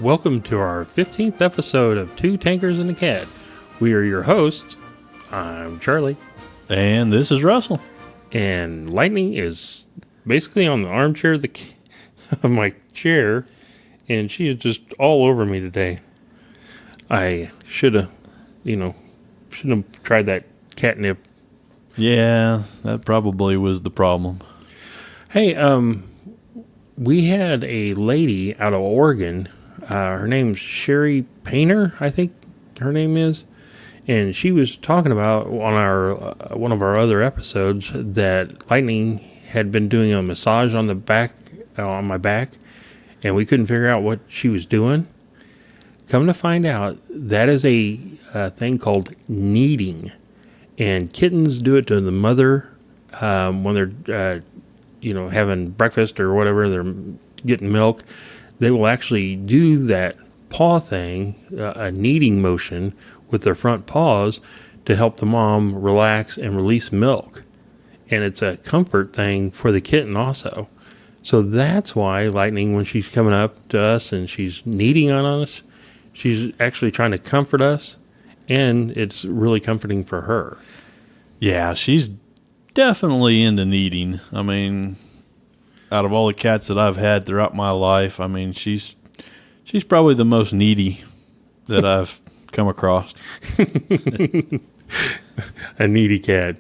welcome to our 15th episode of Two Tankers and a Cat. We are your hosts. I'm Charlie. And this is Russell. And Lightning is basically on the armchair of my chair, and she is just all over me today. I should have tried that catnip. Yeah, that probably was the problem. Hey, we had a lady out of Oregon. Her name's Sherry Painter, I think her name is. And she was talking about on our one of our other episodes that Lightning had been doing a massage on the back, on my back, and we couldn't figure out what she was doing. Come to find out, that is a thing called kneading, and kittens do it to the mother when they're having breakfast or whatever. They're getting milk. They will actually do that paw thing, a kneading motion with their front paws to help the mom relax and release milk. And it's a comfort thing for the kitten also. So that's why Lightning, when she's coming up to us and she's kneading on us, she's actually trying to comfort us, and it's really comforting for her. Yeah, she's definitely into kneading. I mean, out of all the cats that I've had throughout my life, I mean, she's probably the most needy that I've come across. A needy cat.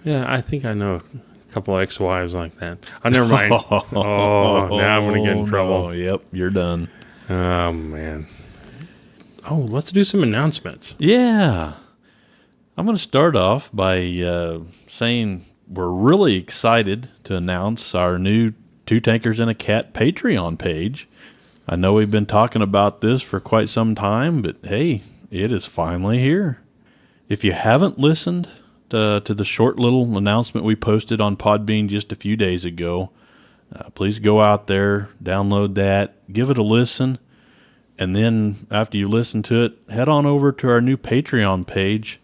Yeah, I think I know a couple of ex-wives like that. Oh, never mind. Now I'm going to get in trouble. No. Yep, you're done. Oh, man. Oh, let's do some announcements. Yeah. I'm going to start off by saying we're really excited to announce our new Two Tankers and a Cat Patreon page. I know we've been talking about this for quite some time, but hey, it is finally here. If you haven't listened to the short little announcement we posted on Podbean just a few days ago, please go out there, download that, give it a listen, and then after you listen to it, head on over to our new Patreon page,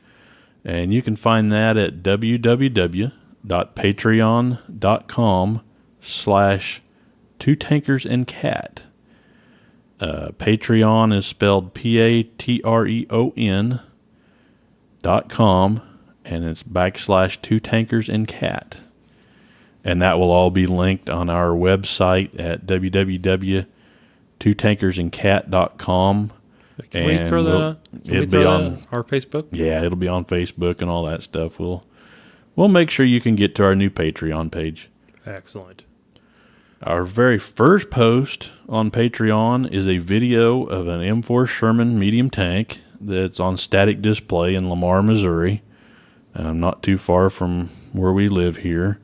and you can find that at www.patreon.com/twotankersandcat. Patreon is spelled Patreon.com, and it's /2tankersandcat. And that will all be linked on our website at www.twotankersandcat.com. Can we throw that on? It'll be on our Facebook? Yeah, it'll be on Facebook and all that stuff. We'll make sure you can get to our new Patreon page. Excellent. Our very first post on Patreon is a video of an M4 Sherman medium tank that's on static display in Lamar, Missouri, not too far from where we live here.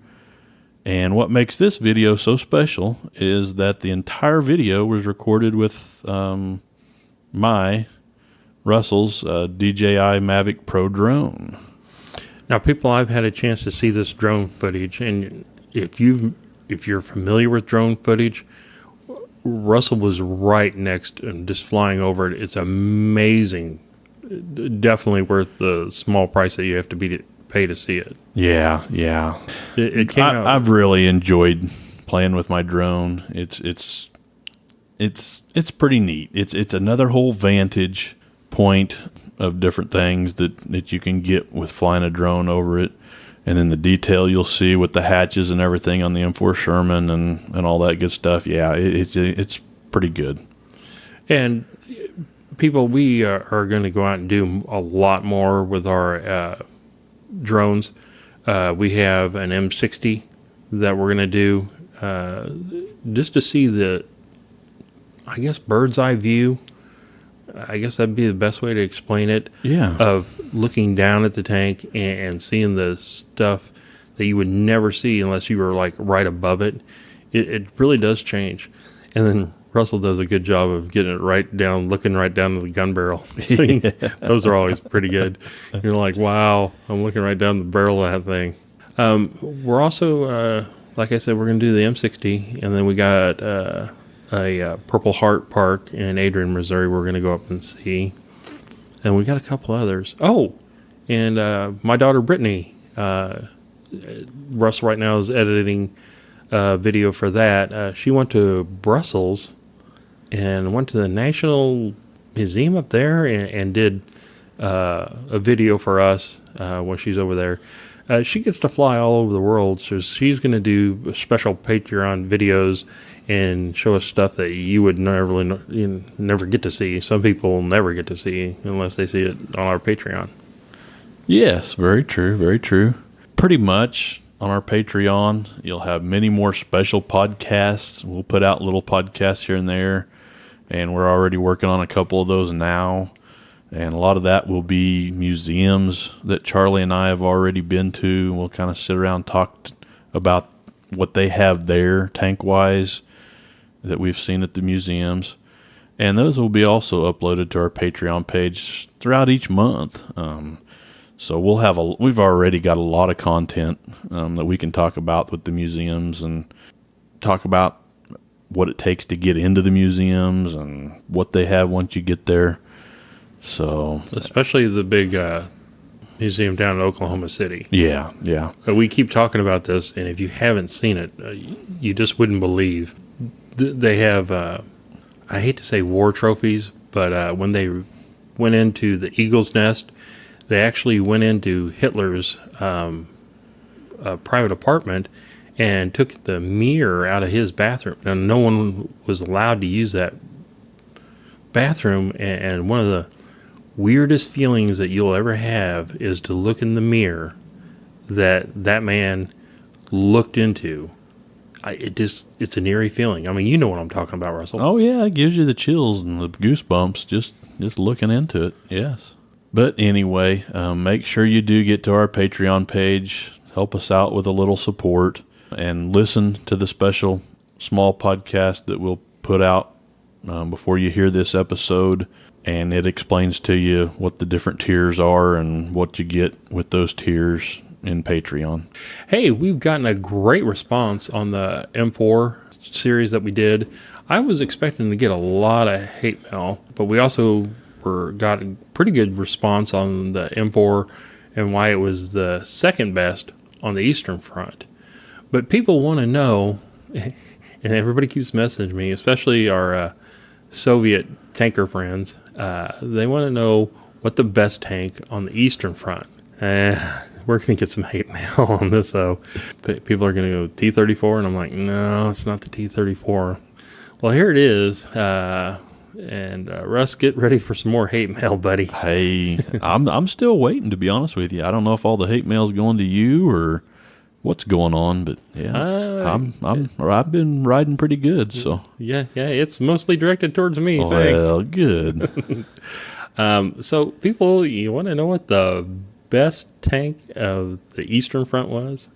And what makes this video so special is that the entire video was recorded with Russell's DJI Mavic Pro drone. Now, people, I've had a chance to see this drone footage, and if you're familiar with drone footage, Russell was right next and just flying over it. It's amazing. Definitely worth the small price that you have to pay to see it. Yeah. It came out. I've really enjoyed playing with my drone. It's pretty neat. It's another whole vantage point of different things that you can get with flying a drone over it. And then the detail you'll see with the hatches and everything on the M4 Sherman and all that good stuff. Yeah, it's pretty good. And people, we are going to go out and do a lot more with our drones. We have an M60 that we're going to do just to see the, I guess, bird's eye view. I guess that'd be the best way to explain it. Yeah. Of looking down at the tank and seeing the stuff that you would never see unless you were like right above it. It really does change. And then Russell does a good job of getting it right down, looking right down to the gun barrel. Yeah. Those are always pretty good. You're like, wow, I'm looking right down the barrel of that thing. We're also, like I said, we're going to do the M60, and then we got a Purple Heart Park in Adrian, Missouri. We're going to go up and see. And we got a couple others. Oh, and my daughter Brittany, Russ right now is editing video for that. She went to Brussels and went to the National Museum up there and did a video for us when she's over there. She gets to fly all over the world, so she's going to do special Patreon videos and show us stuff that you would never get to see. Some people never get to see unless they see it on our Patreon. Yes, very true, very true. Pretty much on our Patreon, you'll have many more special podcasts. We'll put out little podcasts here and there, and we're already working on a couple of those now. And a lot of that will be museums that Charlie and I have already been to. We'll kind of sit around and talk about what they have there, tank-wise, that we've seen at the museums. And those will be also uploaded to our Patreon page throughout each month. So we've already got a lot of content that we can talk about with the museums and talk about what it takes to get into the museums and what they have once you get there. So, especially the big museum down in Oklahoma City. Yeah. We keep talking about this, and if you haven't seen it, you just wouldn't believe. They have, I hate to say war trophies, but when they went into the Eagle's Nest, they actually went into Hitler's private apartment and took the mirror out of his bathroom. Now, no one was allowed to use that bathroom, and one of the weirdest feelings that you'll ever have is to look in the mirror that man looked into. It's an eerie feeling. I mean, you know what I'm talking about, Russell. Oh yeah, it gives you the chills and the goosebumps just looking into it. Yes. But anyway, make sure you do get to our Patreon page. Help us out with a little support and listen to the special small podcast that we'll put out before you hear this episode. And it explains to you what the different tiers are and what you get with those tiers in Patreon. Hey, we've gotten a great response on the M4 series that we did. I was expecting to get a lot of hate mail, but we also got a pretty good response on the M4 and why it was the second best on the Eastern Front. But people want to know, and everybody keeps messaging me, especially our Soviet tanker friends. They want to know what the best tank on the Eastern Front. We're going to get some hate mail on this, though. People are going to go T-34, and I'm like, no, it's not the T-34. Well, here it is. And Russ, get ready for some more hate mail, buddy. Hey, I'm still waiting, to be honest with you. I don't know if all the hate mail's going to you or what's going on, but yeah, I've been riding pretty good. So yeah, it's mostly directed towards me. Well, thanks. Good. So people, you want to know what the best tank of the Eastern Front was?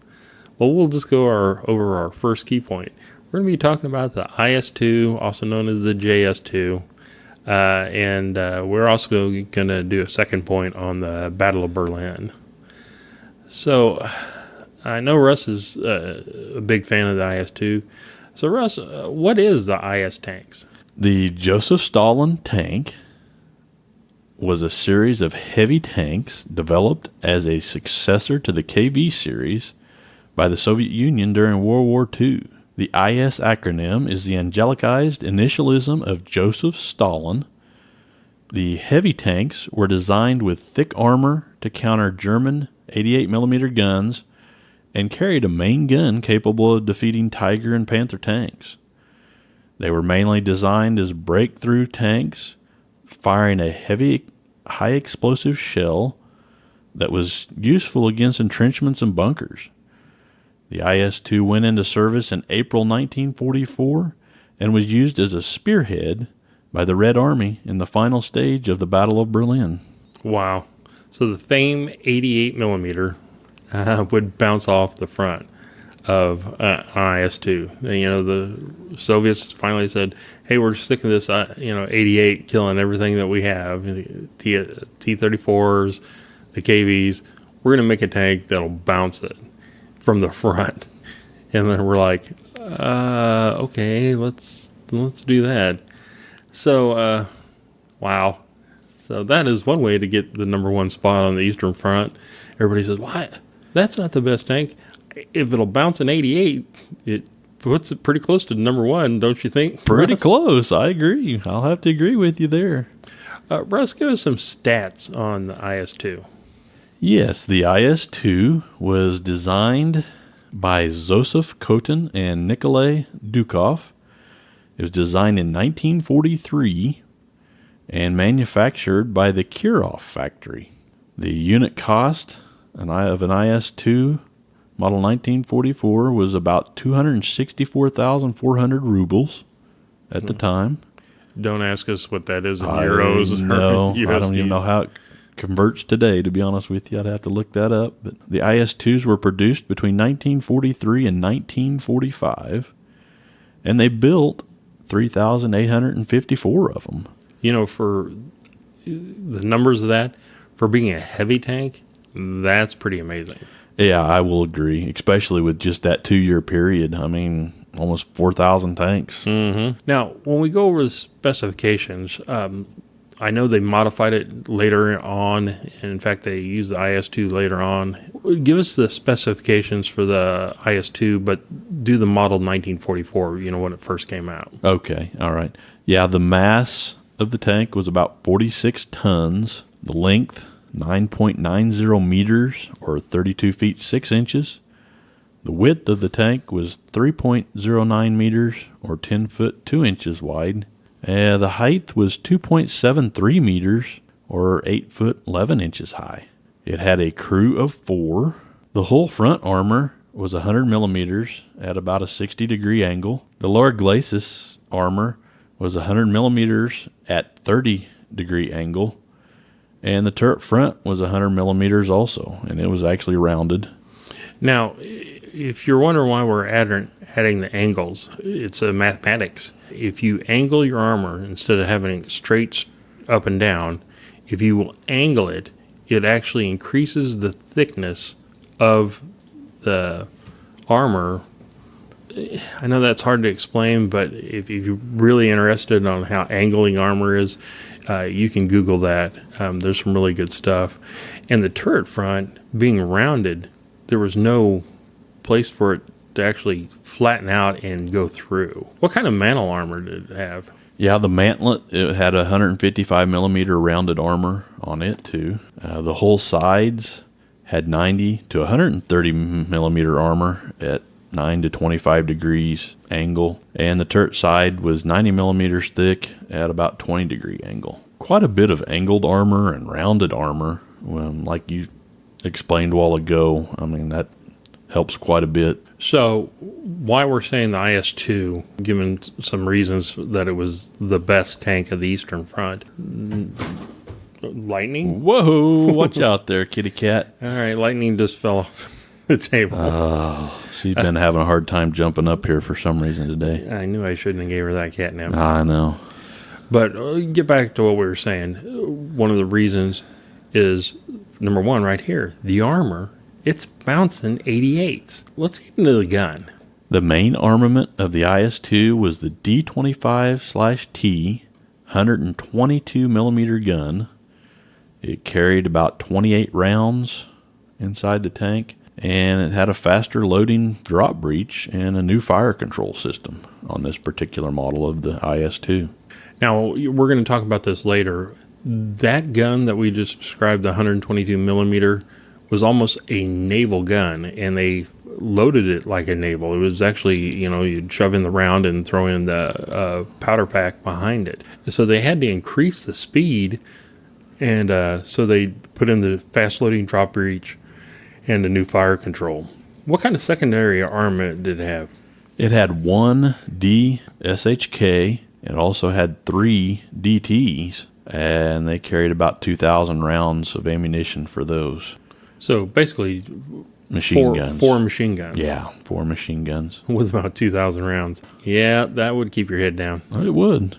Well, we'll just go over our first key point. We're going to be talking about the IS-2, also known as the JS-2, and we're also going to do a second point on the Battle of Berlin. So I know Russ is a big fan of the IS-2. So Russ, what is the IS tanks? The Joseph Stalin tank was a series of heavy tanks developed as a successor to the KV series by the Soviet Union during World War II. The IS acronym is the angelicized initialism of Joseph Stalin. The heavy tanks were designed with thick armor to counter German 88mm guns and carried a main gun capable of defeating Tiger and Panther tanks. They were mainly designed as breakthrough tanks, firing a heavy, high-explosive shell that was useful against entrenchments and bunkers. The IS-2 went into service in April 1944 and was used as a spearhead by the Red Army in the final stage of the Battle of Berlin. Wow. So the famed 88mm would bounce off the front of IS-2. And, the Soviets finally said, hey, we're sick of this, 88 killing everything that we have, the T-34s, the KVs. We're going to make a tank that'll bounce it from the front. And then we're like, okay, let's do that. So, wow. So that is one way to get the number one spot on the Eastern Front. Everybody says, why? That's not the best tank. If it'll bounce an 88, puts it pretty close to number one, don't you think? Pretty Russ? close. I agree. I'll have to agree with you there. Russ, give us some stats on the IS-2. Yes, the IS-2 was designed by Zosif Kotin and Nikolai Dukov. It was designed in 1943 and manufactured by the Kirov factory. The unit cost of an IS-2 model 1944 was about 264,400 rubles at the time. Don't ask us what that is in euros. No, or I don't even know how it converts today, to be honest with you. I'd have to look that up. But the IS-2s were produced between 1943 and 1945, and they built 3,854 of them. You know, for the numbers of that, for being a heavy tank, that's pretty amazing. Yeah, I will agree, especially with just that 2-year period. I mean, almost 4,000 tanks. Mm-hmm. Now, when we go over the specifications, I know they modified it later on. And in fact, they used the IS-2 later on. Give us the specifications for the IS-2, but do the model 1944, when it first came out. Okay, all right. Yeah, the mass of the tank was about 46 tons. The length, 9.90 meters, or 32 feet 6 inches. The width of the tank was 3.09 meters, or 10 foot 2 inches wide. The height was 2.73 meters, or 8 foot 11 inches high. It had a crew of 4. The whole front armor was 100 millimeters at about a 60-degree angle. The lower glacis armor was 100 millimeters at 30-degree angle. And the turret front was 100 millimeters also, and it was actually rounded. Now, if you're wondering why we're adding the angles, it's a mathematics. If you angle your armor instead of having it straight up and down, if you will angle it, it actually increases the thickness of the armor. I know that's hard to explain, but if you're really interested on how angling armor is, you can Google that. There's some really good stuff. And the turret front being rounded, there was no place for it to actually flatten out and go through. What kind of mantle armor did it have? Yeah, the mantlet, it had a 155 millimeter rounded armor on it too. The whole sides had 90 to 130 millimeter armor at 9 to 25 degrees angle, and the turret side was 90 millimeters thick at about 20 degree angle. Quite a bit of angled armor and rounded armor, like you explained a while ago. I mean, that helps quite a bit. So why we're saying the IS-2, given some reasons that it was the best tank of the Eastern Front. Lightning? Whoa, watch out there, kitty cat. All right, lightning just fell off the table. Oh, she's been having a hard time jumping up here for some reason today. I knew I shouldn't have gave her that catnip. I know. But get back to what we were saying. One of the reasons is, number one, right here, the armor. It's bouncing 88s. Let's get into the gun. The main armament of the IS-2 was the D25/T 122 millimeter gun. It carried about 28 rounds inside the tank, and it had a faster loading drop breech and a new fire control system on this particular model of the IS-2. Now, we're going to talk about this later. That gun that we just described, the 122 millimeter, was almost a naval gun, and they loaded it like a naval. It was actually, you'd shove in the round and throw in the powder pack behind it. So they had to increase the speed, and so they put in the fast loading drop breech and the new fire control. What kind of secondary armament did it have? It had one DSHK. It also had 3 DTs, and they carried about 2,000 rounds of ammunition for those. So basically, Machine guns. 4 machine guns. Yeah, 4 machine guns. With about 2,000 rounds. Yeah, that would keep your head down. It would.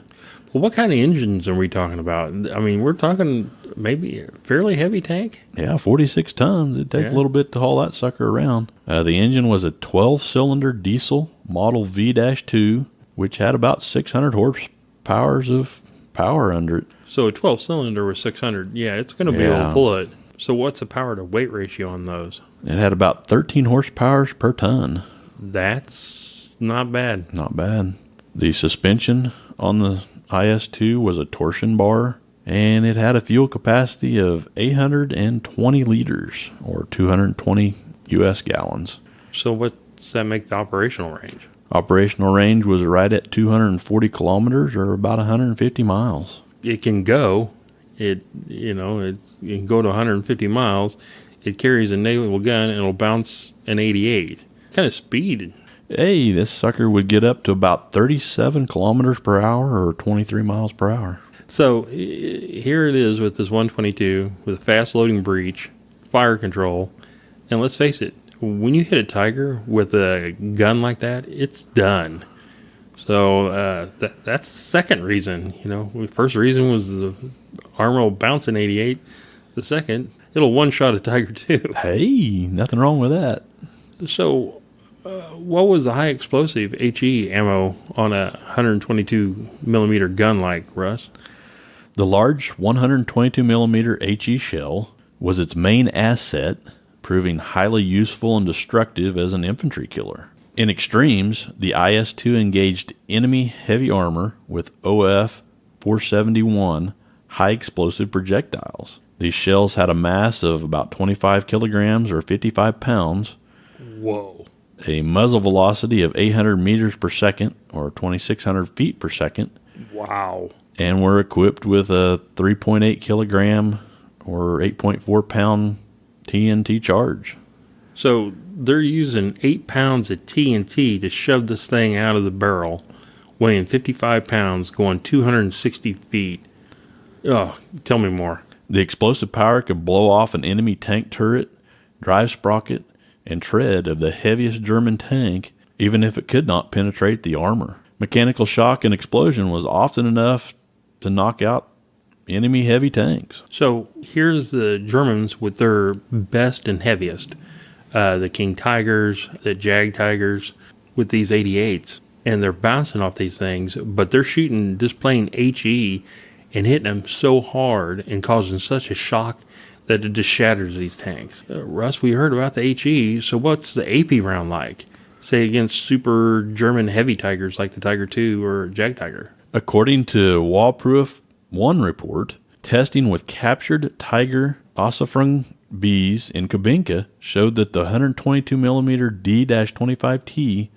Well, what kind of engines are we talking about? I mean, we're talking maybe a fairly heavy tank? Yeah, 46 tons. It'd take a little bit to haul that sucker around. The engine was a 12-cylinder diesel model V-2, which had about 600 horsepower of power under it. So a 12-cylinder with 600, yeah, it's going to be able to pull it. So what's the power to weight ratio on those? It had about 13 horsepower per ton. That's not bad. Not bad. The suspension on the IS-2 was a torsion bar, and it had a fuel capacity of 820 liters, or 220 U.S. gallons. So what's that make the operational range? Operational range was right at 240 kilometers, or about 150 miles. It can go. It can go to 150 miles. It carries a naval gun and it'll bounce an 88. What kind of speed? Hey, this sucker would get up to about 37 kilometers per hour, or 23 miles per hour. So here it is with this 122 with a fast loading breech, fire control, and let's face it, when you hit a Tiger with a gun like that, it's done. So that's the second reason. The first reason was the armor will bounce an 88. The second, it'll one-shot a Tiger too. Hey, nothing wrong with that. So what was the high explosive HE ammo on a 122 millimeter gun like, Russ? The large 122 millimeter HE shell was its main asset, proving highly useful and destructive as an infantry killer. In extremes, the IS-2 engaged enemy heavy armor with OF 471 high explosive projectiles. These shells had a mass of about 25 kilograms or 55 pounds. Whoa. A muzzle velocity of 800 meters per second or 2,600 feet per second. Wow. And were equipped with a 3.8 kilogram or 8.4 pound TNT charge. So they're using 8 pounds of TNT to shove this thing out of the barrel, weighing 55 pounds, going 260 feet. Oh, tell me more. The explosive power could blow off an enemy tank turret, drive sprocket, and tread of the heaviest German tank, even if it could not penetrate the armor. Mechanical shock and explosion was often enough to knock out enemy heavy tanks. So here's the Germans with their best and heaviest. The King Tigers, the Jag Tigers, with these 88s. And they're bouncing off these things, but they're shooting this plain HE and hitting them so hard and causing such a shock that it just shatters these tanks. Russ, we heard about the HE, so what's the AP round like? Say against super German heavy Tigers like the Tiger II or Jag Tiger? According to Wallproof 1 report, testing with captured Tiger Ossifrung Bs in Kubinka showed that the 122 millimeter D-25T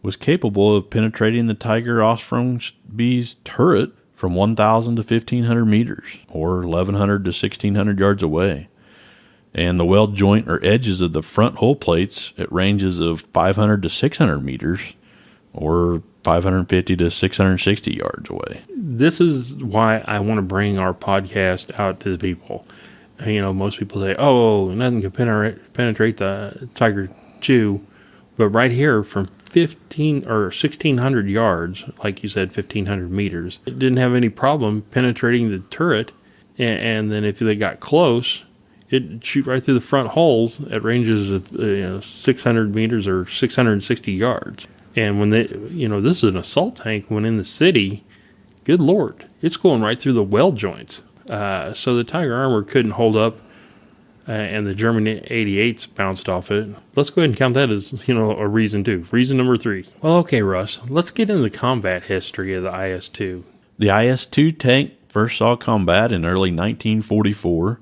was capable of penetrating the Tiger Ossifrung B's turret from 1,000 to 1,500 meters, or 1,100 to 1,600 yards away. And the weld joint or edges of the front hull plates at ranges of 500 to 600 meters, or 550 to 660 yards away. This is why I want to bring our podcast out to the people. Most people say, oh, nothing can penetrate the Tiger II. But right here from 15 or 1,600 yards, like you said, 1,500 meters, it didn't have any problem penetrating the turret. And then if they got close, it'd shoot right through the front hulls at ranges of 600 meters or 660 yards. And when this is an assault tank. When in the city, good Lord, it's going right through the weld joints. So the Tiger armor couldn't hold up, and the German 88s bounced off it. Let's go ahead and count that as, a reason too. Reason number 3. Well, okay, Russ, let's get into the combat history of the IS-2. The IS-2 tank first saw combat in early 1944,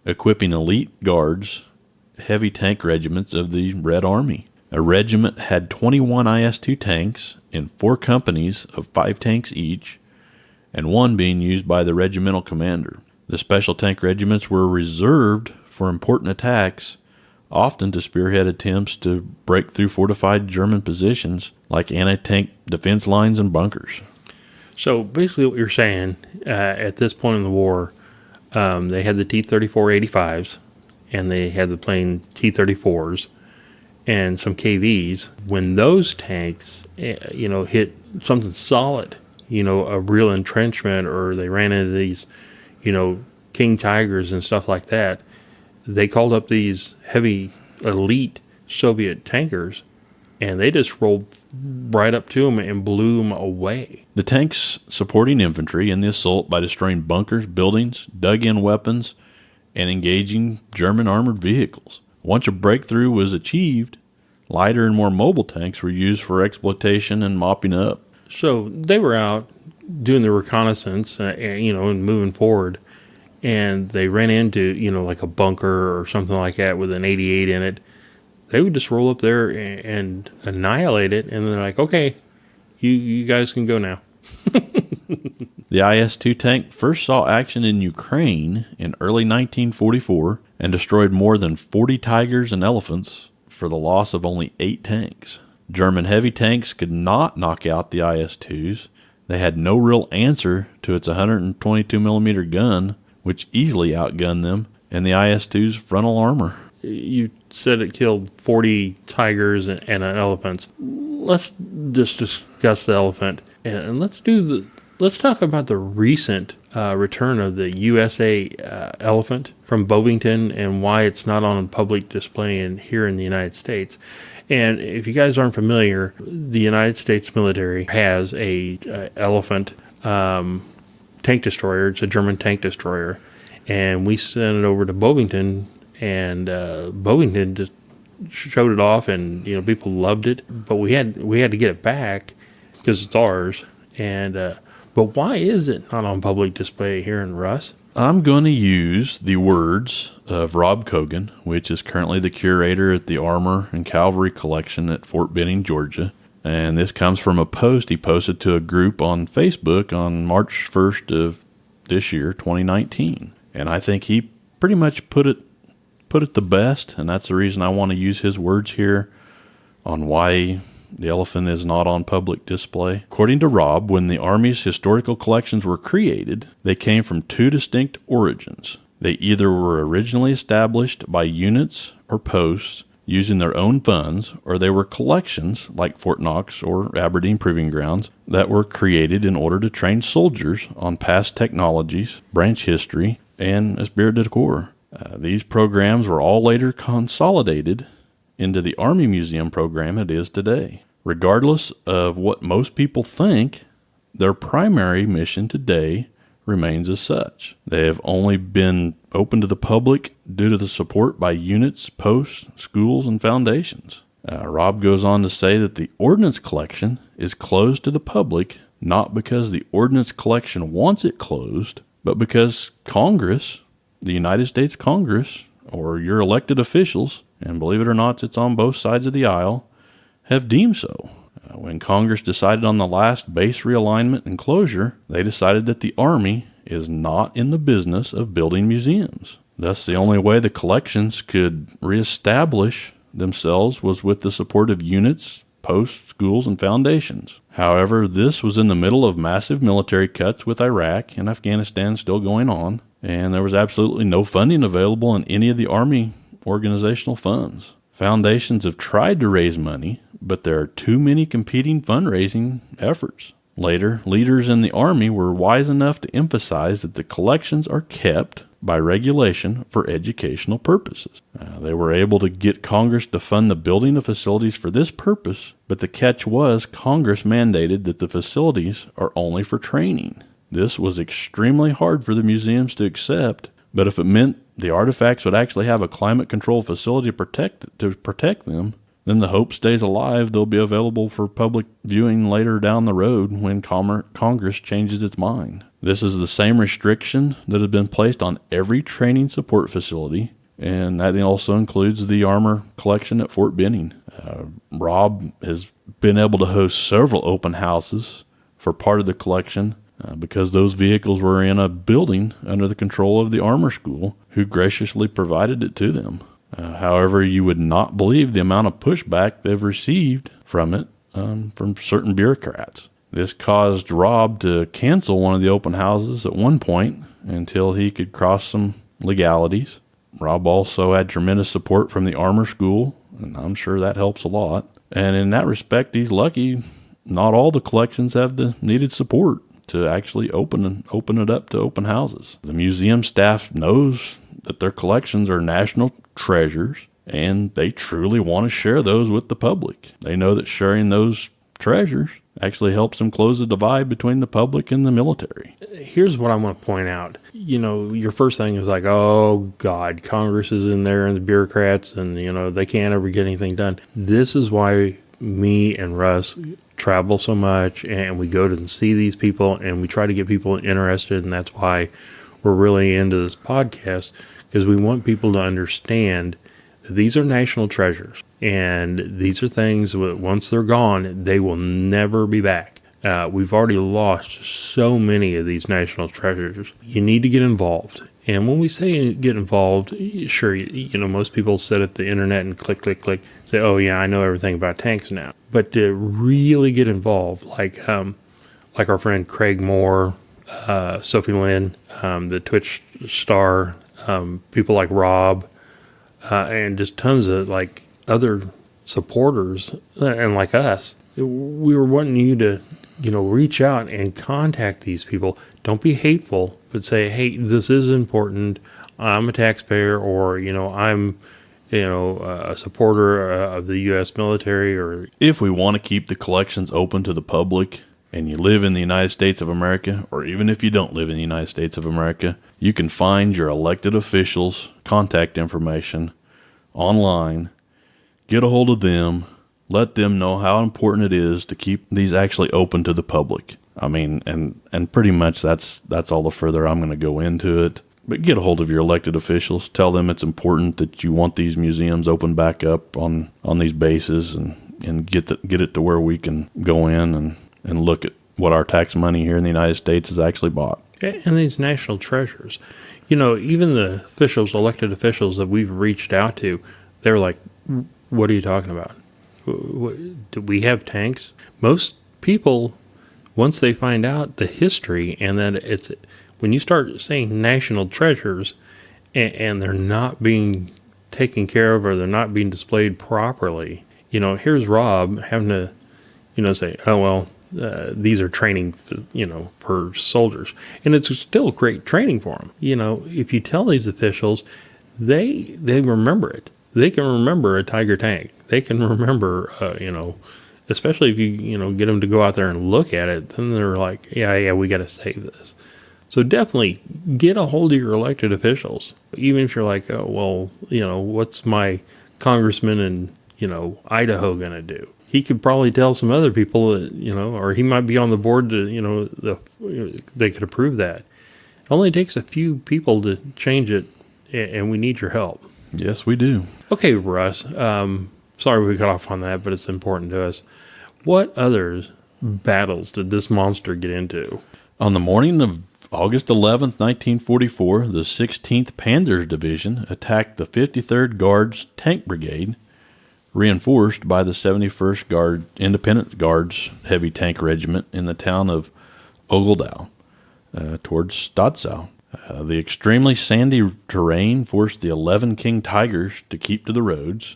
equipping elite guards, heavy tank regiments of the Red Army. A regiment had 21 IS-2 tanks in 4 companies of 5 tanks each, and 1 being used by the regimental commander. The special tank regiments were reserved for important attacks, often to spearhead attempts to break through fortified German positions like anti-tank defense lines and bunkers. So basically what you're saying, at this point in the war, they had the T-34-85s, and they had the plain T-34s, and some KVs. When those tanks, hit something solid, a real entrenchment, or they ran into these, King Tigers and stuff like that, they called up these heavy elite Soviet tankers, and they just rolled right up to them and blew them away. The tanks supporting infantry in the assault by destroying bunkers, buildings, dug-in weapons, and engaging German armored vehicles. Once a breakthrough was achieved, lighter and more mobile tanks were used for exploitation and mopping up. So they were out doing the reconnaissance, and moving forward, and they ran into, like a bunker or something like that with an 88 in it. They would just roll up there and annihilate it, and they're like, okay, you guys can go now. The IS-2 tank first saw action in Ukraine in early 1944 and destroyed more than 40 Tigers and Elephants for the loss of only 8 tanks. German heavy tanks could not knock out the IS-2s. They had no real answer to its 122mm gun, which easily outgunned them, and the IS-2's frontal armor. You said it killed 40 tigers and an elephant. Let's just discuss the elephant, and let's talk about the recent return of the USA elephant from Bovington and why it's not on public display here in the United States. And if you guys aren't familiar, the United States military has a elephant tank destroyer. It's a German tank destroyer, and we sent it over to Bovington, and Bovington just showed it off, and people loved it. But we had to get it back because it's ours. And but why is it not on public display here in Russ? I'm going to use the words of Rob Cogan, which is currently the curator at the Armor and Cavalry Collection at Fort Benning, Georgia. And this comes from a post he posted to a group on Facebook on March 1st of this year, 2019. And I think he pretty much put it the best, and that's the reason I want to use his words here on why the elephant is not on public display. According to Rob, when the Army's historical collections were created, they came from 2 distinct origins. They either were originally established by units or posts using their own funds, or they were collections like Fort Knox or Aberdeen Proving Grounds that were created in order to train soldiers on past technologies, branch history, and esprit de corps. These programs were all later consolidated into the Army Museum program it is today. Regardless of what most people think, their primary mission today remains as such. They have only been open to the public due to the support by units, posts, schools, and foundations. Rob goes on to say that the Ordnance Collection is closed to the public not because the Ordnance Collection wants it closed, but because Congress, the United States Congress, or your elected officials, and believe it or not, it's on both sides of the aisle, have deemed so. When Congress decided on the last base realignment and closure, they decided that the Army is not in the business of building museums. Thus, the only way the collections could reestablish themselves was with the support of units, posts, schools, and foundations. However, this was in the middle of massive military cuts with Iraq and Afghanistan still going on, and there was absolutely no funding available in any of the Army organizational funds. Foundations have tried to raise money, but there are too many competing fundraising efforts. Later, leaders in the Army were wise enough to emphasize that the collections are kept by regulation for educational purposes. They were able to get Congress to fund the building of facilities for this purpose, but the catch was Congress mandated that the facilities are only for training. This was extremely hard for the museums to accept, but if it meant the artifacts would actually have a climate-controlled facility to protect them, then the hope stays alive they'll be available for public viewing later down the road when Congress changes its mind. This is the same restriction that has been placed on every training support facility, and that also includes the armor collection at Fort Benning. Rob has been able to host several open houses for part of the collection because those vehicles were in a building under the control of the armor school, who graciously provided it to them. However, you would not believe the amount of pushback they've received from it from certain bureaucrats. This caused Rob to cancel one of the open houses at one point until he could cross some legalities. Rob also had tremendous support from the armor school, and I'm sure that helps a lot. And in that respect, he's lucky not all the collections have the needed support to actually open it up to open houses. The museum staff knows that their collections are national treasures, and they truly want to share those with the public. They know that sharing those treasures actually helps them close the divide between the public and the military. Here's what I want to point out. Your first thing is like, oh, God, Congress is in there and the bureaucrats and, they can't ever get anything done. This is why me and Russ travel so much and we go to see these people and we try to get people interested. And that's why we're really into this podcast, because we want people to understand that these are national treasures. And these are things that once they're gone, they will never be back. We've already lost so many of these national treasures. You need to get involved. And when we say get involved, sure, most people sit at the internet and click, say, oh yeah, I know everything about tanks now. But to really get involved, like our friend Craig Moore, Sophie Lynn, the Twitch star, people like Rob, and just tons of other supporters and like us, we were wanting you to, reach out and contact these people. Don't be hateful, but say, hey, this is important. I'm a taxpayer, or, I'm, a supporter of the U.S. military. Or if we want to keep the collections open to the public and you live in the United States of America, or even if you don't live in the United States of America, you can find your elected officials' contact information online. Get a hold of them, let them know how important it is to keep these actually open to the public. I mean, and pretty much that's all the further I'm going to go into it. But get a hold of your elected officials. Tell them it's important that you want these museums open back up on these bases and get it to where we can go in and look at what our tax money here in the United States has actually bought. And these national treasures. Even the officials, elected officials that we've reached out to, they're like, what are you talking about? Do we have tanks? Most people, once they find out the history and that it's, when you start saying national treasures and they're not being taken care of or they're not being displayed properly, here's Rob having to, say, oh, well, these are training, for soldiers. And it's still great training for them. If you tell these officials, they remember it. They can remember a Tiger tank. They can remember, especially if you, get them to go out there and look at it, then they're like, yeah, we got to save this. So definitely get a hold of your elected officials. Even if you're like, oh, well, what's my congressman in, Idaho going to do? He could probably tell some other people that, or he might be on the board to, they could approve that. It only takes a few people to change it, and we need your help. Yes, we do. Okay, Russ. Sorry we got off on that, but it's important to us. What other battles did this monster get into? On the morning of August 11th, 1944, the 16th Panzer Division attacked the 53rd Guards Tank Brigade, reinforced by the 71st Independent Guards Heavy Tank Regiment in the town of Ogledau, towards Stotzau. The extremely sandy terrain forced the 11 King Tigers to keep to the roads,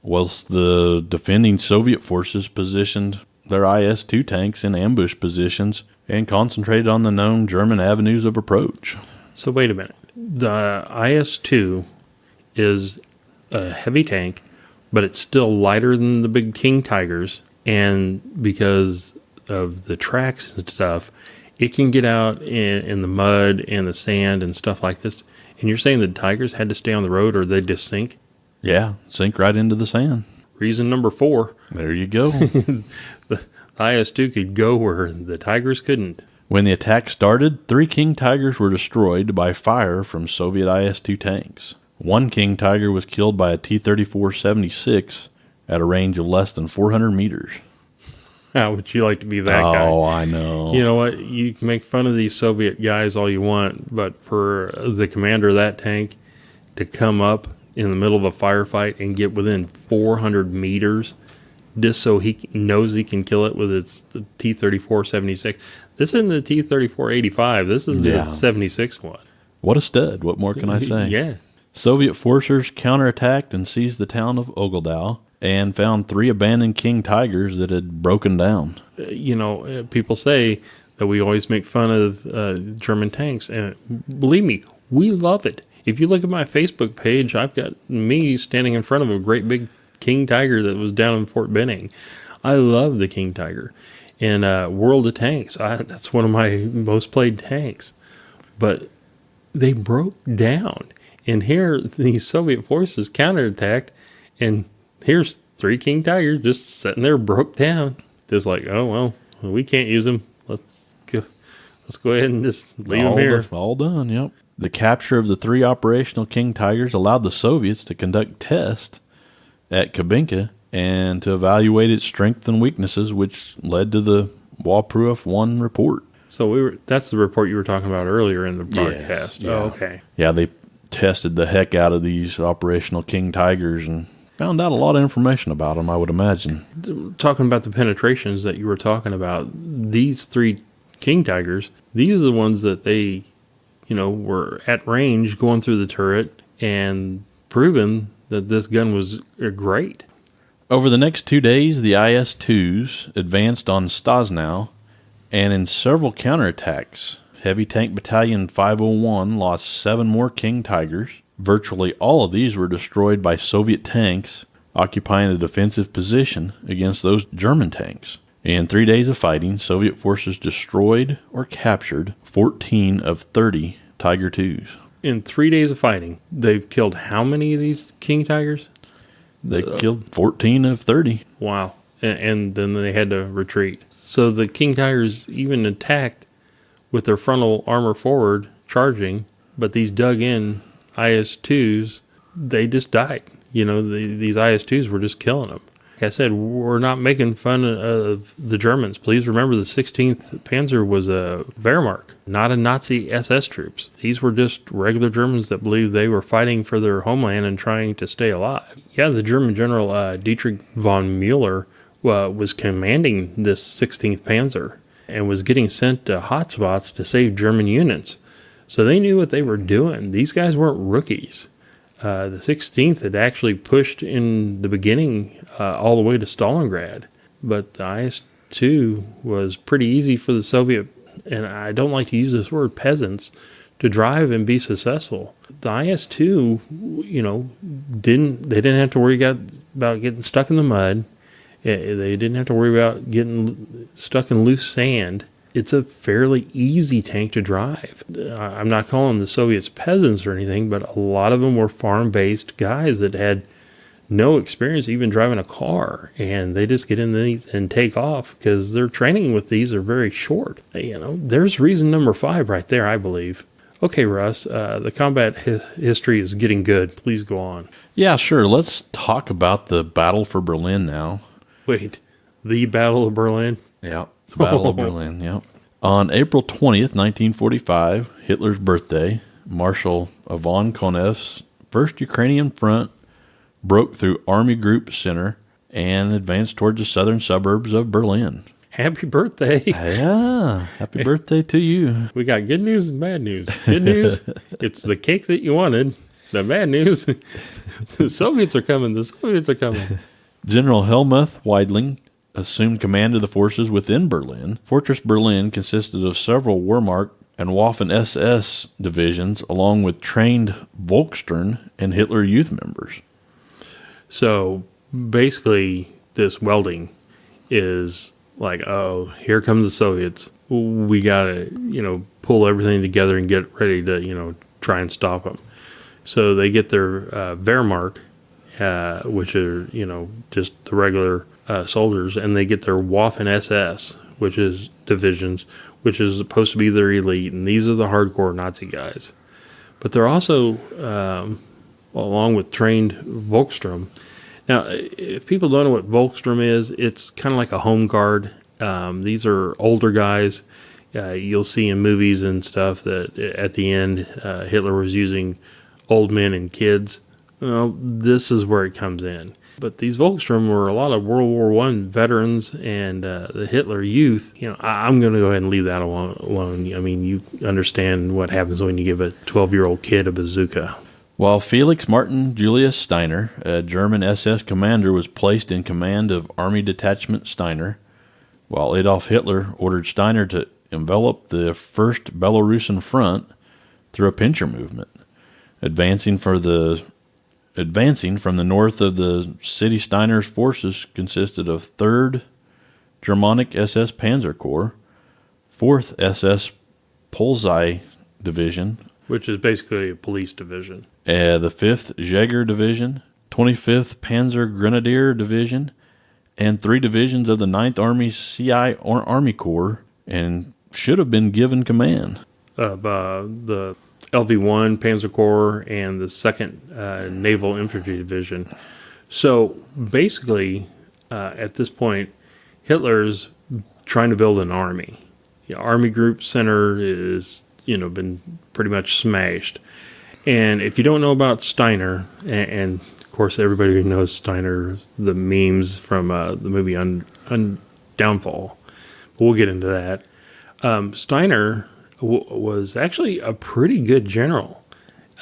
whilst the defending Soviet forces positioned their IS-2 tanks in ambush positions and concentrated on the known German avenues of approach. So wait a minute. The IS-2 is a heavy tank, but it's still lighter than the big King Tigers, and because of the tracks and stuff, it can get out in the mud and the sand and stuff like this. And you're saying the Tigers had to stay on the road or they'd just sink? Yeah, sink right into the sand. Reason number 4. There you go. The IS-2 could go where the Tigers couldn't. When the attack started, 3 King Tigers were destroyed by fire from Soviet IS-2 tanks. 1 King Tiger was killed by a T-34-76 at a range of less than 400 meters. How would you like to be that guy? Oh, I know. You know what? You can make fun of these Soviet guys all you want, but for the commander of that tank to come up in the middle of a firefight and get within 400 meters just so he knows he can kill it with the T-34-76. This isn't the T-34-85. This is the 76 one. What a stud. What more can I say? Yeah. Soviet forces counterattacked and seized the town of Ogledau and found 3 abandoned King Tigers that had broken down. People say that we always make fun of German tanks, and believe me, we love it. If you look at my Facebook page, I've got me standing in front of a great big King Tiger that was down in Fort Benning. I love the King Tiger. And World of Tanks, that's one of my most played tanks. But they broke down. And here, the Soviet forces counterattacked, and here's 3 King Tigers just sitting there broke down. Just like, oh, well, we can't use them. Let's go ahead and just leave them here. All done, yep. The capture of the 3 operational King Tigers allowed the Soviets to conduct tests at Kubinka and to evaluate its strengths and weaknesses, which led to the Waproof 1 report. So that's the report you were talking about earlier in the broadcast. Yes, yeah. Oh, okay. Yeah, they tested the heck out of these operational King Tigers and found out a lot of information about them, I would imagine. Talking about the penetrations that you were talking about, these 3 King Tigers, these are the ones that they, were at range going through the turret and proving that this gun was great. Over the next 2 days, the IS-2s advanced on Stasnau, and in several counterattacks, Heavy Tank Battalion 501 lost 7 more King Tigers. Virtually all of these were destroyed by Soviet tanks occupying a defensive position against those German tanks. In 3 days of fighting, Soviet forces destroyed or captured 14 of 30 Tiger IIs. In 3 days of fighting, they've killed how many of these King Tigers? They killed 14 of 30. Wow. And then they had to retreat. So the King Tigers even attacked with their frontal armor forward, charging, but these dug-in IS-2s, they just died. These IS-2s were just killing them. Like I said, we're not making fun of the Germans. Please remember the 16th Panzer was a Wehrmacht, not a Nazi SS troops. These were just regular Germans that believed they were fighting for their homeland and trying to stay alive. Yeah, the German general Dietrich von Müller was commanding this 16th Panzer and was getting sent to hotspots to save German units. So they knew what they were doing. These guys weren't rookies. The 16th had actually pushed in the beginning all the way to Stalingrad. But the IS-2 was pretty easy for the Soviet, and I don't like to use this word, peasants, to drive and be successful. The IS-2, didn't have to worry about getting stuck in the mud. They didn't have to worry about getting stuck in loose sand. It's a fairly easy tank to drive. I'm not calling the Soviets peasants or anything, but a lot of them were farm-based guys that had no experience even driving a car, and they just get in these and take off because their training with these are very short. There's reason number 5 right there, I believe. Okay, Russ, the combat history is getting good. Please go on. Yeah, sure. Let's talk about the Battle for Berlin now. Wait, the Battle of Berlin? Yeah. The Battle of Berlin, yeah. On April 20th, 1945, Hitler's birthday, Marshal Ivan Konev's 1st Ukrainian Front broke through Army Group Center and advanced towards the southern suburbs of Berlin. Happy birthday. Yeah, happy birthday to you. We got good news and bad news. Good news, it's the cake that you wanted. The bad news, the Soviets are coming. General Helmuth Weidling assumed command of the forces within Berlin. Fortress Berlin consisted of several Wehrmacht and Waffen-SS divisions, along with trained Volksturm and Hitler Youth members. So basically, this welding is like, oh, here comes the Soviets. We got to, pull everything together and get ready to, try and stop them. So they get their Wehrmacht, which are, just the regular soldiers, and they get their Waffen-SS, which is divisions, which is supposed to be their elite, and these are the hardcore Nazi guys. But they're also, along with trained Volksturm. Now, if people don't know what Volksturm is, it's kind of like a home guard. These are older guys. You'll see in movies and stuff that at the end, Hitler was using old men and kids. Well, this is where it comes in. But these Volksturm were a lot of World War I veterans and the Hitler Youth. I'm going to go ahead and leave that alone. I mean, you understand what happens when you give a 12-year-old kid a bazooka. While Felix Martin Julius Steiner, a German SS commander, was placed in command of Army Detachment Steiner, while Adolf Hitler ordered Steiner to envelop the First Belarusian Front through a pincher movement, advancing from the north of the city. Steiner's forces consisted of 3rd Germanic SS Panzer Corps, 4th SS Polizei Division, which is basically a police division. the 5th Jäger Division, 25th Panzer Grenadier Division, and 3 divisions of the 9th Army CI Army Corps, and should have been given command. The LV-1 Panzer Corps and the 2nd Naval Infantry Division. So basically, at this point, Hitler's trying to build an army. The Army Group Center is, been pretty much smashed. And if you don't know about Steiner, and of course everybody knows Steiner, the memes from the movie Downfall, but we'll get into that. Steiner was actually a pretty good general,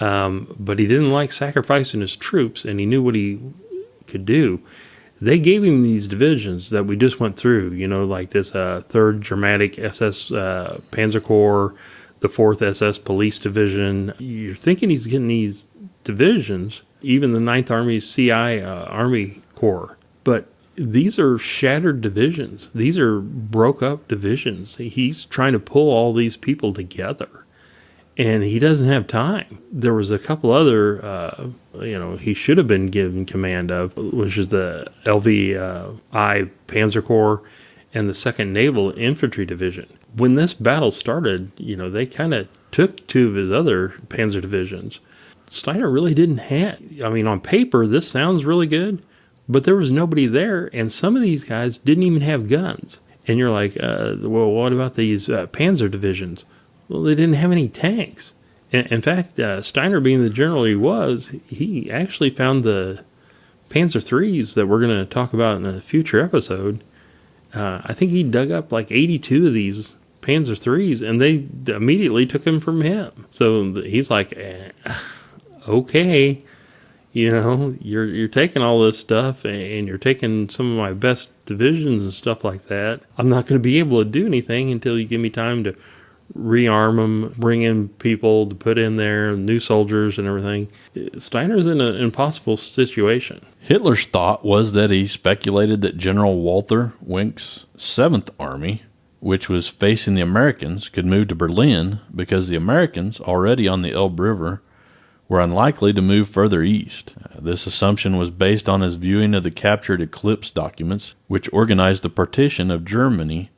but he didn't like sacrificing his troops, and he knew what he could do. They gave him these divisions that we just went through, like this 3rd Germanic SS Panzer Corps, the 4th SS Police Division. You're thinking he's getting these divisions, even the 9th Army CI Army Corps. But these are shattered divisions. These are broke up divisions. He's trying to pull all these people together, and he doesn't have time. There was a couple other, he should have been given command of, which is the LVI Panzer Corps and the 2nd Naval Infantry Division. When this battle started, they kind of took 2 of his other panzer divisions. Steiner really didn't have, on paper, this sounds really good, but there was nobody there, and some of these guys didn't even have guns. And you're like, well, what about these panzer divisions? Well, they didn't have any tanks. In fact, Steiner, being the general he was, he actually found the Panzer IIIs that we're going to talk about in a future episode. I think he dug up like 82 of these Panzer IIIs, and they immediately took them from him. So he's like, okay, you're taking all this stuff, and you're taking some of my best divisions and stuff like that. I'm not going to be able to do anything until you give me time to rearm them, bring in people to put in there, new soldiers and everything. Steiner's in an impossible situation. Hitler's thought was that he speculated that General Walter Wink's 7th Army, which was facing the Americans, could move to Berlin because the Americans, already on the Elbe River, were unlikely to move further east. This assumption was based on his viewing of the captured Eclipse documents, which organized the partition of Germany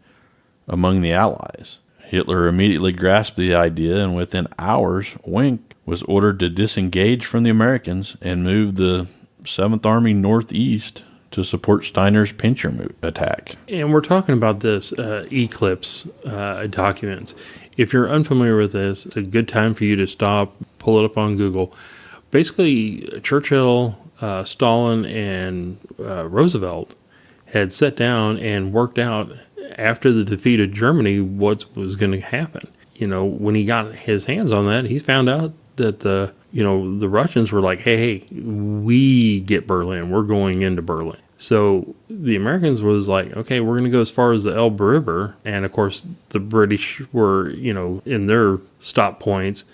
among the Allies. Hitler immediately grasped the idea, and within hours, Wink was ordered to disengage from the Americans and move the 7th Army northeast to support Steiner's pincer attack. And we're talking about this Eclipse documents. If you're unfamiliar with this, it's a good time for you to stop, pull it up on Google. Basically, Churchill, Stalin, and Roosevelt had sat down and worked out after the defeat of Germany what was going to happen. When he got his hands on that, he found out that the Russians were like, hey, we get Berlin. We're going into Berlin. So the Americans was like, okay, we're going to go as far as the Elbe River. And of course, the British were, in their stop points.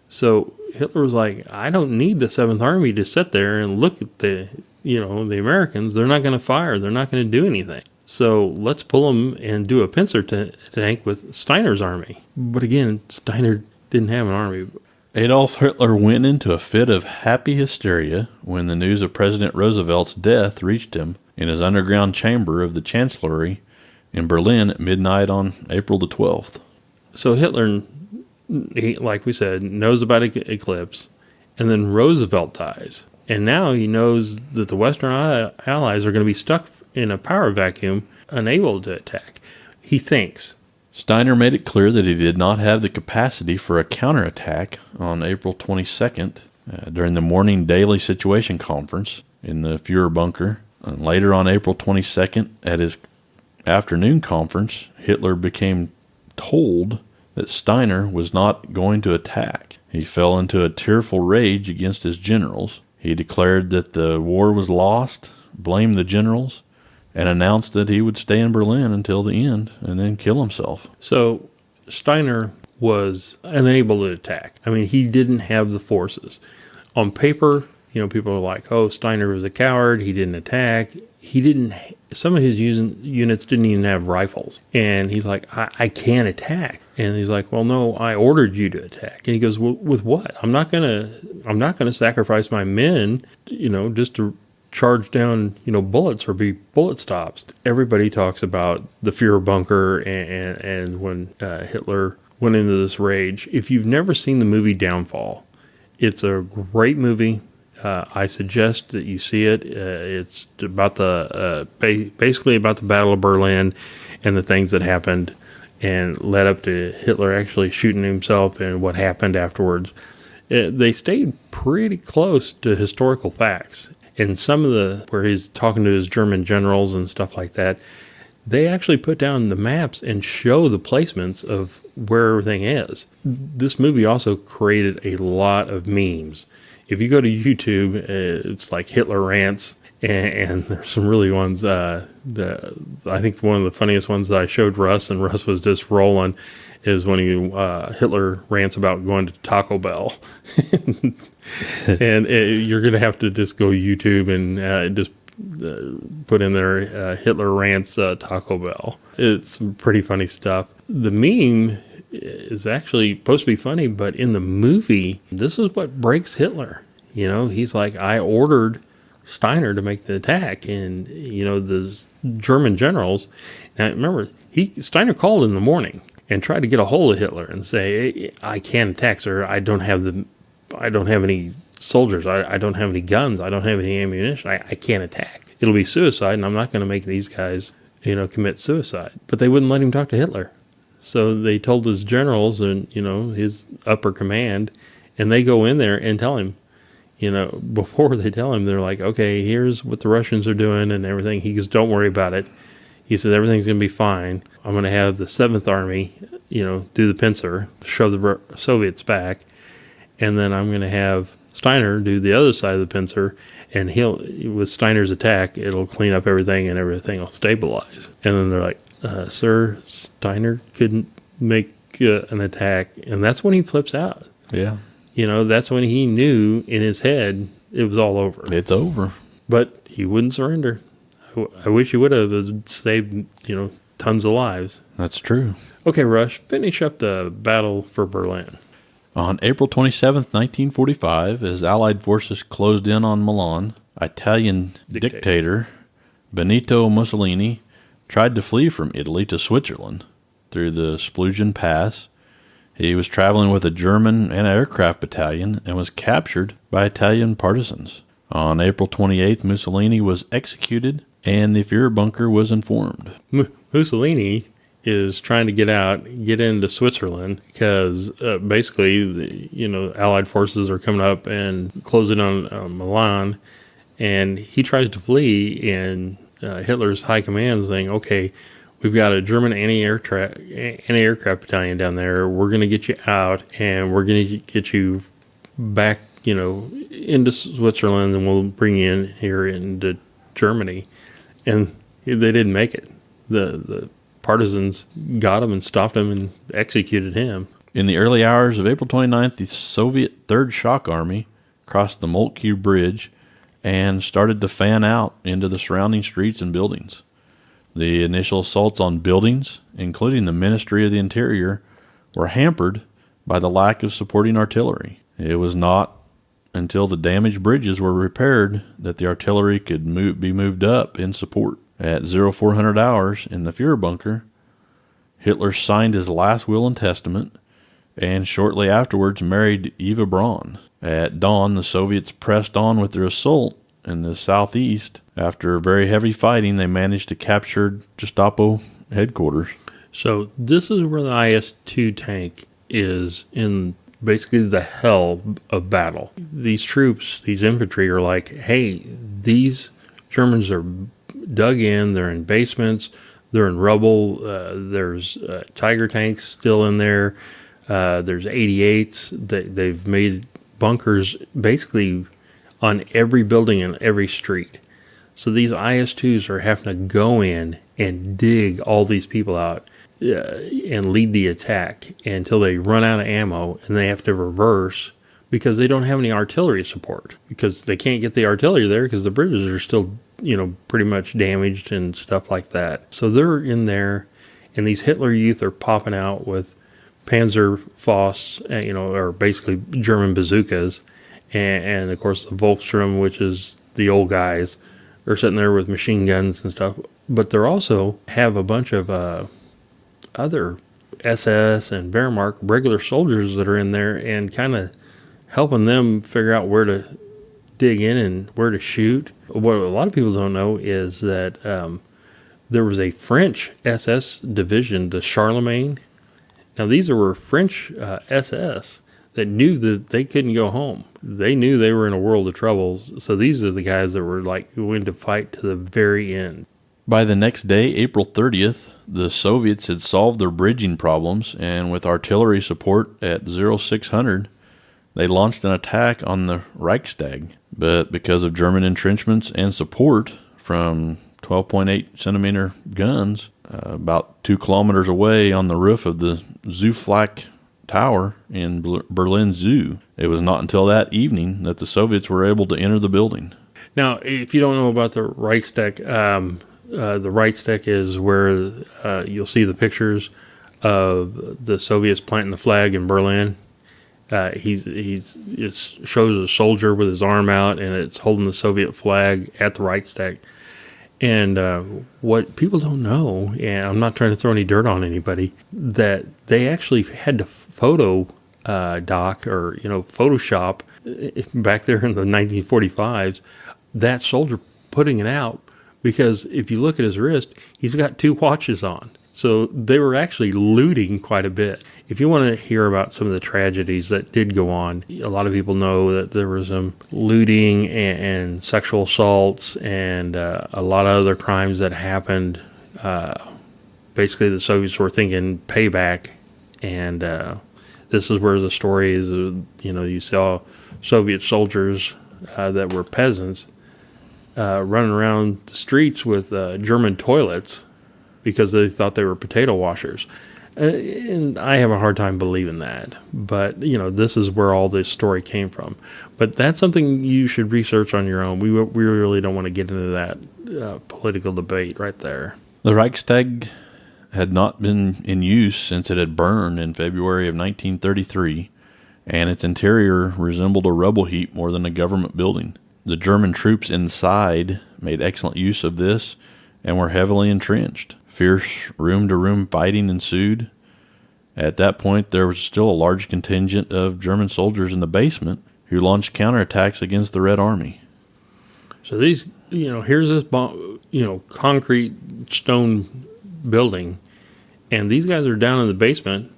So Hitler was like, I don't need the 7th Army to sit there and look at the Americans. They're not going to fire. They're not going to do anything. So let's pull them and do a pincer tank with Steiner's army. But again, Steiner didn't have an army. Adolf Hitler went into a fit of happy hysteria when the news of President Roosevelt's death reached him in his underground chamber of the Chancellery in Berlin at midnight on April the 12th. So Hitler, like we said, knows about Eclipse, and then Roosevelt dies. And now he knows that the Western Allies are going to be stuck in a power vacuum, unable to attack. He thinks. Steiner made it clear that he did not have the capacity for a counterattack on April 22nd during the morning daily situation conference in the Fuhrer bunker. And later on April 22nd, at his afternoon conference, Hitler became told that Steiner was not going to attack. He fell into a tearful rage against his generals. He declared that the war was lost, blamed the generals, and announced that he would stay in Berlin until the end and then kill himself. So Steiner was unable to attack. He didn't have the forces. On paper, people are like, oh, Steiner was a coward. He didn't attack. He didn't, some of his units didn't even have rifles. And he's like, I can't attack. And he's like, well, no, I ordered you to attack. And he goes, well, with what? I'm not going to sacrifice my men, just to charge down, bullets or be bullet stops. Everybody talks about the Führer bunker and when Hitler went into this rage. If you've never seen the movie Downfall, it's a great movie. I suggest that you see it. It's about basically about the Battle of Berlin and the things that happened and led up to Hitler actually shooting himself and what happened afterwards. They stayed pretty close to historical facts. And some of where he's talking to his German generals and stuff like that, they actually put down the maps and show the placements of where everything is. This movie also created a lot of memes. If you go to YouTube, it's like Hitler rants, and there's some really ones. I think one of the funniest ones that I showed Russ, and Russ was just rolling, is when Hitler rants about going to Taco Bell. And you're going to have to just go YouTube and just put in there Hitler rants Taco Bell. It's some pretty funny stuff. The meme is actually supposed to be funny, but in the movie, this is what breaks Hitler. He's like, I ordered Steiner to make the attack, and the German generals. Now remember, Steiner called in the morning and tried to get a hold of Hitler and say, hey, I can't attack, sir. I don't have any soldiers. I don't have any guns. I don't have any ammunition. I can't attack. It'll be suicide, and I'm not going to make these guys, commit suicide. But they wouldn't let him talk to Hitler. So they told his generals and, his upper command, and they go in there and tell him, before they tell him, they're like, okay, here's what the Russians are doing and everything. He goes, don't worry about it. He said, everything's going to be fine. I'm going to have the 7th Army, do the pincer, shove the Soviets back. And then I'm going to have Steiner do the other side of the pincer. And with Steiner's attack, it'll clean up everything and everything will stabilize. And then they're like, sir, Steiner couldn't make an attack. And that's when he flips out. Yeah. That's when he knew in his head it was all over. It's over. But he wouldn't surrender. I wish he would have. It saved, tons of lives. That's true. Okay, Rush, finish up the battle for Berlin. On April 27th, 1945, as Allied forces closed in on Milan, Italian dictator Benito Mussolini tried to flee from Italy to Switzerland through the Splugen Pass. He was traveling with a German anti-aircraft battalion and was captured by Italian partisans. On April 28th, Mussolini was executed and the Führer bunker was informed. Mussolini is trying to get into Switzerland because basically, Allied forces are coming up and closing on Milan, and he tries to flee, and Hitler's high command is saying, okay, we've got a German anti-aircraft battalion down there. We're going to get you out, and we're going to get you back, into Switzerland, and we'll bring you in here into Germany. And they didn't make it. The partisans got him and stopped him and executed him. In the early hours of April 29th, the Soviet Third Shock Army crossed the Moltke Bridge and started to fan out into the surrounding streets and buildings. The initial assaults on buildings, including the Ministry of the Interior, were hampered by the lack of supporting artillery. It was not until the damaged bridges were repaired that the artillery could be moved up in support. At 0400 hours in the Führer bunker, Hitler signed his last will and testament and shortly afterwards married Eva Braun. At dawn, the Soviets pressed on with their assault in the southeast. After very heavy fighting, they managed to capture Gestapo headquarters. So this is where the IS-2 tank is in basically the hell of battle. These troops, these infantry are like, hey, these Germans are dug in, they're in basements, they're in rubble, there's Tiger tanks still in there, there's 88s, they've made bunkers basically on every building and every street. So these IS-2s are having to go in and dig all these people out and lead the attack until they run out of ammo, and they have to reverse because they don't have any artillery support, because they can't get the artillery there because the bridges are still, pretty much damaged and stuff like that. So they're in there, and these Hitler Youth are popping out with Panzerfaust, or basically German bazookas, and of course the Volkssturm, which is the old guys, are sitting there with machine guns and stuff. But they're also have a bunch of other SS and Wehrmacht regular soldiers that are in there and kind of helping them figure out where to dig in and where to shoot. What a lot of people don't know is that there was a French SS division, the Charlemagne. Now, these were French SS that knew that they couldn't go home. They knew they were in a world of troubles. So these are the guys that were going to fight to the very end. By the next day, April 30th, the Soviets had solved their bridging problems, and with artillery support at 0600, they launched an attack on the Reichstag. But because of German entrenchments and support from 12.8 centimeter guns, about 2 kilometers away on the roof of the Zooflak Tower in Berlin Zoo, it was not until that evening that the Soviets were able to enter the building. Now, if you don't know about the Reichstag is where you'll see the pictures of the Soviets planting the flag in Berlin. It shows a soldier with his arm out, and it's holding the Soviet flag at the Reichstag. And what people don't know, and I'm not trying to throw any dirt on anybody, that they actually had to Photoshop back there in the 1945s, that soldier putting it out, because if you look at his wrist, he's got 2 watches on. So they were actually looting quite a bit. If you want to hear about some of the tragedies that did go on, a lot of people know that there was some looting and sexual assaults and a lot of other crimes that happened. Basically, the Soviets were thinking payback, and this is where the story is. You saw Soviet soldiers that were peasants running around the streets with German toilets because they thought they were potato washers. And I have a hard time believing that. But, this is where all this story came from. But that's something you should research on your own. We really don't want to get into that political debate right there. The Reichstag had not been in use since it had burned in February of 1933, and its interior resembled a rubble heap more than a government building. The German troops inside made excellent use of this and were heavily entrenched. Fierce room-to-room fighting ensued. At that point, there was still a large contingent of German soldiers in the basement who launched counterattacks against the Red Army. So these, here's this, concrete stone building, and these guys are down in the basement,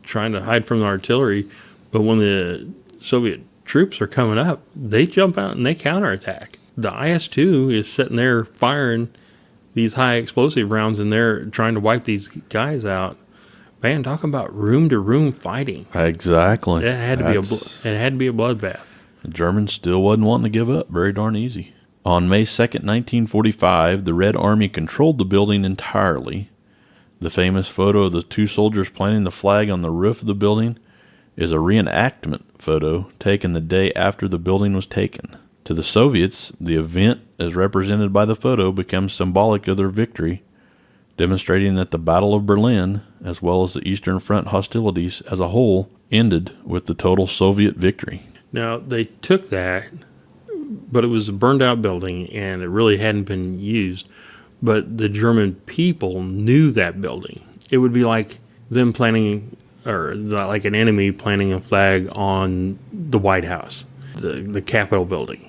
trying to hide from the artillery. But when the Soviet troops are coming up, they jump out and they counterattack. The IS-2 is sitting there firing these high explosive rounds in there, trying to wipe these guys out. Man, talking about room-to-room fighting. Exactly. It had to be a bloodbath. The Germans still wasn't wanting to give up very darn easy. On May 2nd, 1945, the Red Army controlled the building entirely. The famous photo of the 2 soldiers planting the flag on the roof of the building is a reenactment photo taken the day after the building was taken. To the Soviets, the event, as represented by the photo, becomes symbolic of their victory, demonstrating that the Battle of Berlin, as well as the Eastern Front hostilities as a whole, ended with the total Soviet victory. Now, they took that, but it was a burned-out building, and it really hadn't been used. But the German people knew that building. It would be like them planting, like an enemy planting a flag on the White House, the Capitol building.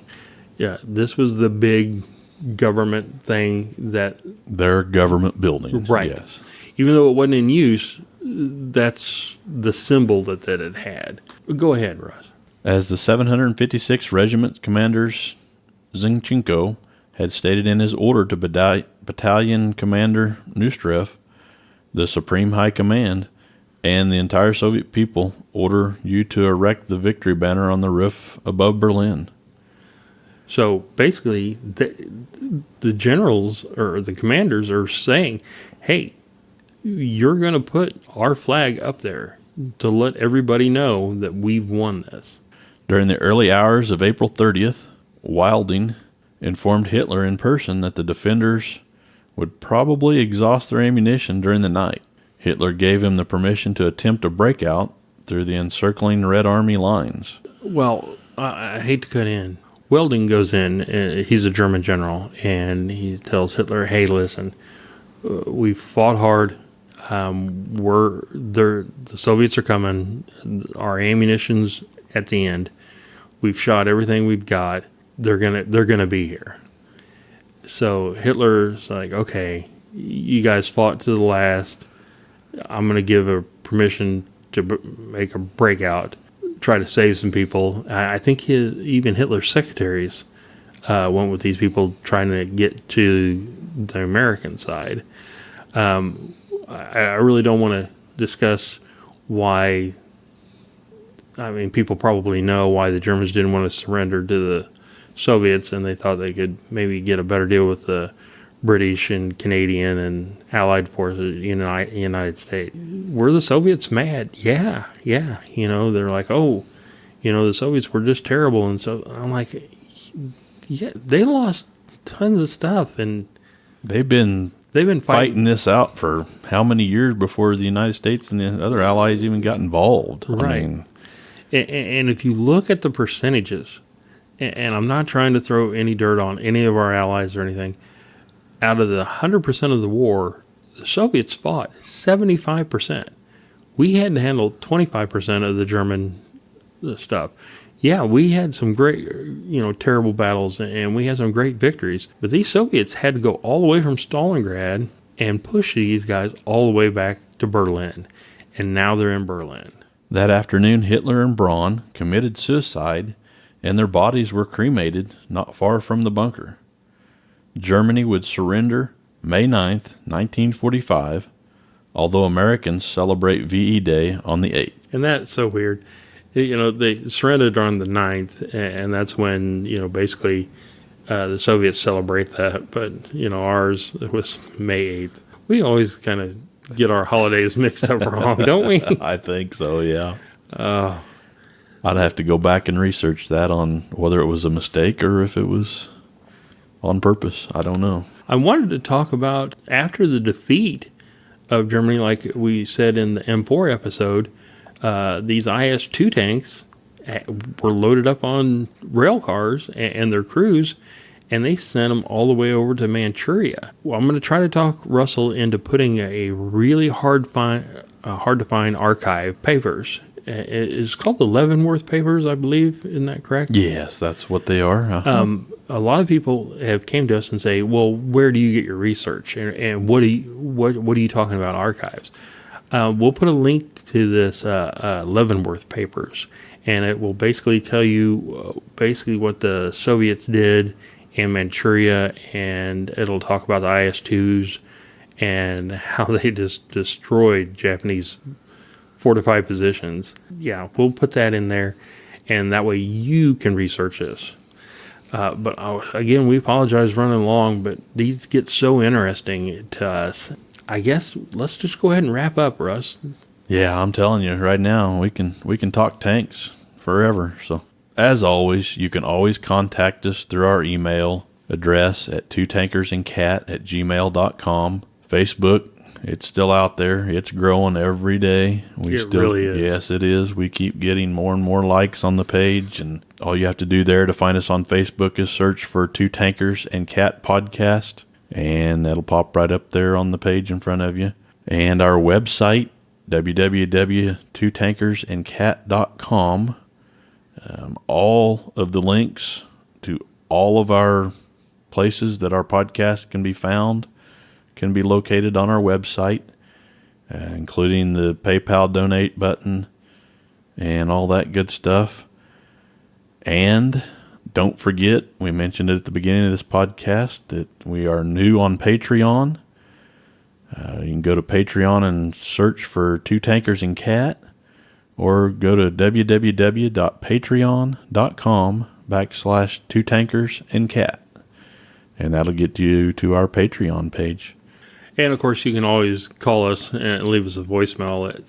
Yeah, this was the big government thing that... Their government buildings, right. Yes. Even though it wasn't in use, that's the symbol that it had. Go ahead, Russ. As the 756th Regiment Commander Zinchenko had stated in his order to Battalion Commander Neustrev, the Supreme High Command, and the entire Soviet people order you to erect the victory banner on the roof above Berlin. So basically, the generals or the commanders are saying, hey, you're going to put our flag up there. to let everybody know that we've won this. During the early hours of April 30th, Wilding informed Hitler in person that the defenders would probably exhaust their ammunition during the night. Hitler gave him the permission to attempt a breakout through the encircling Red Army lines. Well, I hate to cut in. Welding goes in, he's a German general, and he tells Hitler, hey, listen, we fought hard. The Soviets are coming. Our ammunition's at the end. We've shot everything we've got. They're gonna be here. So Hitler's like, okay, you guys fought to the last. I'm gonna give a permission to make a breakout, try to save some people. I think even Hitler's secretaries went with these people trying to get to the American side. I really don't want to discuss why. I mean, people probably know why the Germans didn't want to surrender to the Soviets, and they thought they could maybe get a better deal with the British and Canadian and Allied forces, United States. Were the Soviets mad? Yeah. They're like, oh, the Soviets were just terrible. And so I'm like, yeah, they lost tons of stuff. And they've been fighting this out for how many years before the United States and the other allies even got involved? Right. I mean, and if you look at the percentages, and I'm not trying to throw any dirt on any of our allies or anything, out of the 100% of the war, the Soviets fought 75%. We had to handle 25% of the German stuff. Yeah, we had some great, terrible battles, and we had some great victories. But these Soviets had to go all the way from Stalingrad and push these guys all the way back to Berlin. And now they're in Berlin. That afternoon, Hitler and Braun committed suicide, and their bodies were cremated not far from the bunker. Germany would surrender May 9th, 1945, although Americans celebrate VE Day on the 8th. And that's so weird. They surrendered on the 9th, and that's when, basically the Soviets celebrate that. But, ours, it was May 8th. We always kind of get our holidays mixed up wrong, don't we? I think so, yeah. I'd have to go back and research that on whether it was a mistake or if it was on purpose. I don't know. I wanted to talk about after the defeat of Germany, like we said in the M4 episode, these IS-2 tanks were loaded up on rail cars and their crews, and they sent them all the way over to Manchuria. Well, I'm going to try to talk Russell into putting a really hard to find archive papers. It's called the Leavenworth Papers, I believe. Isn't that correct? Yes, that's what they are. Uh-huh. A lot of people have came to us and say, "Well, where do you get your research? And what are you talking about archives?" We'll put a link to this Leavenworth Papers, and it will basically tell you basically what the Soviets did in Manchuria, and it'll talk about the IS-2s and how they just destroyed Japanese fortified positions. Yeah, we'll put that in there, and that way you can research this. But again, we apologize running long, but these get so interesting to us. I guess let's just go ahead and wrap up, Russ. Yeah, I'm telling you right now, we can talk tanks forever. So as always, you can always contact us through our email address at twotankersandcat@gmail.com. Facebook, it's still out there. It's growing every day. Really is. Yes, it is. We keep getting more and more likes on the page, and all you have to do there to find us on Facebook is search for Two Tankers and Cat Podcast, and that'll pop right up there on the page in front of you. And our website, www.twotankersandcat.com. All of the links to all of our places that our podcast can be found can be located on our website, including the PayPal donate button and all that good stuff. And don't forget, we mentioned it at the beginning of this podcast, that we are new on Patreon. You can go to Patreon and search for Two Tankers and Cat, or go to www.patreon.com/Two Tankers and Cat, and that'll get you to our Patreon page. And, of course, you can always call us and leave us a voicemail at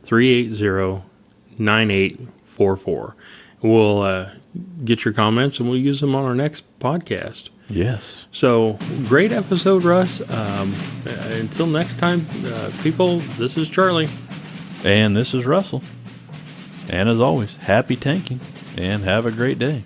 380-9844. We'll get your comments and we'll use them on our next podcast. Yes. So, great episode, Russ. Until next time, people, this is Charlie. And this is Russell. And as always, happy tanking and have a great day.